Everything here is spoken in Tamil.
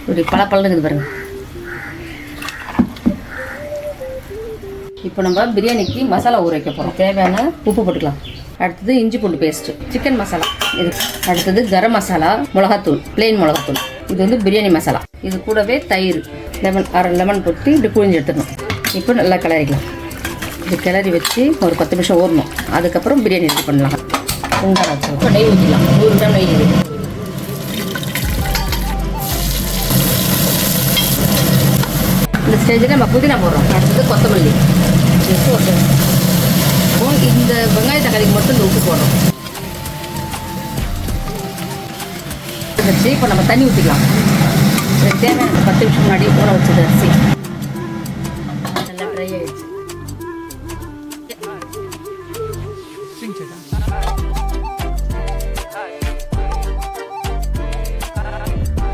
இப்படி பழப்பழன்னு இருக்குது பாருங்கள். இப்போ நம்ம பிரியாணிக்கு மசாலா ஊற வைக்க போகிறோம். தேவையான உப்பு போட்டுக்கலாம். அடுத்தது இஞ்சி பூண்டு பேஸ்ட்டு, சிக்கன் மசாலா இது. அடுத்தது கரம் மசாலா, மிளகாத்தூள், பிளெயின் மிளகாத்தூள். இது வந்து பிரியாணி மசாலா. இது கூடவே தயிர், அரை லெமன் போட்டு இப்படி புழிஞ்சு எடுத்துடணும். இப்போ நல்லா கிளறிக்கலாம். இது கிளறி வச்சு ஒரு 10 நிமிஷம் ஊறணும். அதுக்கப்புறம் பிரியாணி ரெடி பண்ணலாம். குண்டான வச்சு இப்போ நெய் ஊற்றிக்கலாம். 100 கிராம் நெய். இந்த ஸ்டேஜில் நம்ம புதினா போடுறோம். அடுத்தது கொத்தமல்லி. இந்த வெங்காய தக்காளிக்கு மட்டும் இந்த உப்பு போடுறோம். இப்போ நம்ம தண்ணி ஊற்றிக்கலாம். தேவையான 10 நிமிஷம் முன்னாடி ஊற வச்சது அரிசி நல்லா ட்ரை ஆகிடுச்சு.